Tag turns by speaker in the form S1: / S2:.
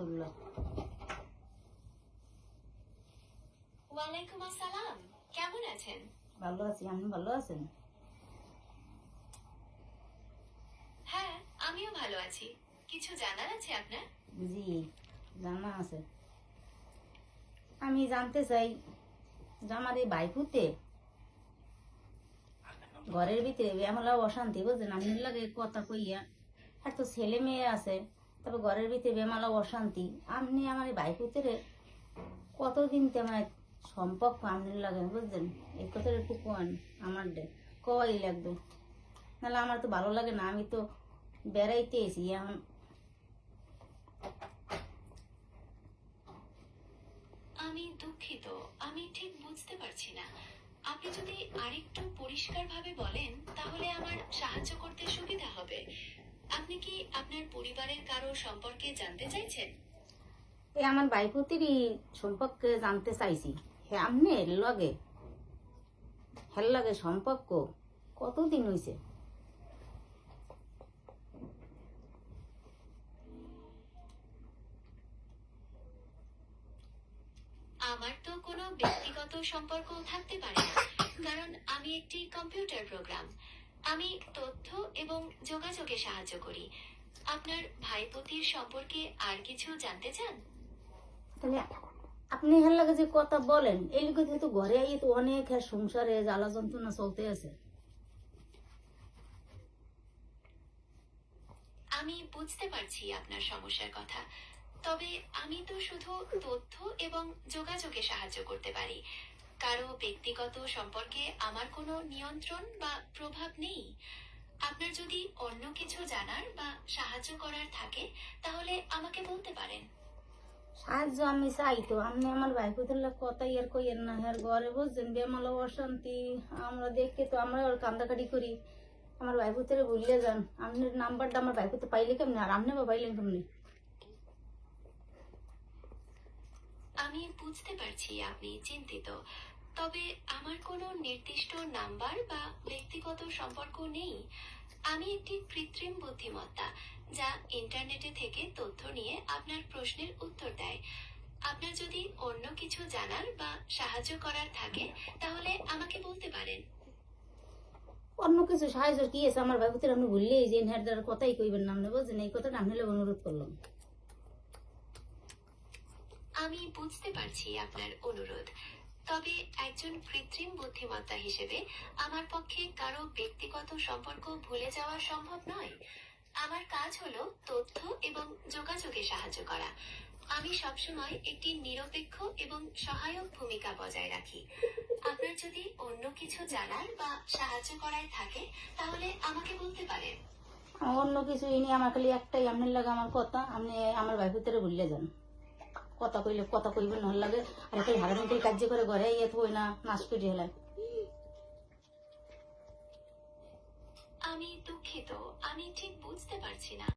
S1: রহমতুল্লাহ।
S2: ওয়ালাইকুম আসসালাম, কেমন আছেন?
S1: ভালো আছি, আপনি ভালো আছেন?
S2: হ্যাঁ, আমিও ভালো আছি। কিছু জানার আছে আপনার?
S1: জি, জানা আছে। আমি জানতে চাই যে আমার এই বাইকুতে ঘরের ভিতরে বেমলা অশান্তি, বুঝছেন? আমি লাগে কথা কইয়া আর তো ছেলে মেয়ে আছে, তবে ঘরের ভিতরে বেমালা অশান্তি। আপনি আমার এই বাইকুতে কতদিন তেমন সম্পর্ক আপনার লাগে, বুঝছেন? এই কথাটা একটু কোন আমার কই লাগবে, নাহলে আমার তো ভালো লাগে না। আমি তো বেড়াইতে এসি এখন।
S2: আমি দুঃখিত, আমি ঠিক বুঝতে পারছি না। আপনি যদি আরেকটু পরিষ্কারভাবে বলেন তাহলে আমার সাহায্য করতে সুবিধা হবে। আপনি কি আপনার পরিবারের কারো সম্পর্কে জানতে চাইছেন?
S1: এই আমার বাইকুতিরই সম্পর্কে জানতে চাইছি। হ্যাঁ, আপনার লগে হের লগে সম্পর্ক কতদিন হয়েছে?
S2: আমার তো কোনো ব্যক্তিগত সম্পর্ক থাকতে পারে না, কারণ আমি একটি কম্পিউটার প্রোগ্রাম। আমি তথ্য এবং যোগাযোগে সাহায্য করি। আপনার ভাইপতির সম্পর্কে আর কিছু জানতে চান?
S1: তাহলে আপনি হের লাগে যে কথা বলেন, এই লোকে তো ঘরে আইয়ে তো অনেক সংসারে জ্বালা যন্ত্রণা চলতে আছে।
S2: আমি বুঝতে পারছি আপনার সমস্যার কথা, তবে আমি তো শুধু তথ্য এবং যোগাযোগে সাহায্য করতে পারি। কারো ব্যক্তিগত সম্পর্কে আমার কোনো নিয়ন্ত্রণ বা প্রভাব নেই। আপনার যদি অন্য কিছু জানার বা সাহায্য করার থাকে তাহলে আমাকে বলতে পারেন।
S1: সাহায্য আমি চাই তো, আপনি আমার বাইকুতের কথা ইয়ার কইয়ের না। হের ঘরে বুঝছেন বেমালা অশান্তি, আমরা দেখে তো আমরা ওর কান্দাকাটি করি। আমার বাইকুতেরে ভুলিয়ে যান। আপনার নাম্বারটা আমার বাইকুতে পাইলে কেমনি, আর আপনি বা পাইলেন কেমনি?
S2: আমি বুঝতে পারছি আপনি চিন্তিত, তবে আমার কোনো নির্দিষ্ট নাম্বার বা ব্যক্তিগত সম্পর্ক নেই। আমি একটি কৃত্রিম বুদ্ধিমত্তা, যা ইন্টারনেটে থেকে তথ্য নিয়ে আপনার প্রশ্নের উত্তর দেয়। আপনার যদি অন্য কিছু জানার বা সাহায্য করার থাকে তাহলে আমাকে বলতে পারেন।
S1: অন্য কিছু সাহায্য কি আছে আমার বাইকুতের? আপনি ভুললেই যে হের দ্বারা কথাই কইবেন না, আপনি বুঝছেন? এই কথাটা আপনি লোক অনুরোধ করলাম।
S2: আমি বুঝতে পারছি আপনার অনুরোধ, তবে একজন কৃত্রিম বুদ্ধিমত্তা হিসেবে আমার পক্ষে কারো ব্যক্তিগত সম্পর্ক ভুলে যাওয়া সম্ভব নয়। আমার কাজ হলো তথ্য এবং যোগাযোগে সাহায্য করা। আমি সবসময় একটি নিরপেক্ষ এবং সহায়ক ভূমিকা বজায় রাখি। আপনার যদি অন্য কিছু জানার বা সাহায্য করার থাকে তাহলে আমাকে বলতে পারেন।
S1: অন্য কিছু ইনি আমার খালি একটাই, আপনার লাগে আমার কথা। আপনি আমার বাইকুতেরে ভুলিয়ে যান। কথা কইলে কথা কইবেন নহল লাগে, আর একটা ভাড়া কার্য করে ঘরে ইয়ে থই না, নাশ করে হেলায়।
S2: আমি দুঃখিত, আমি ঠিক বুঝতে পারছি না।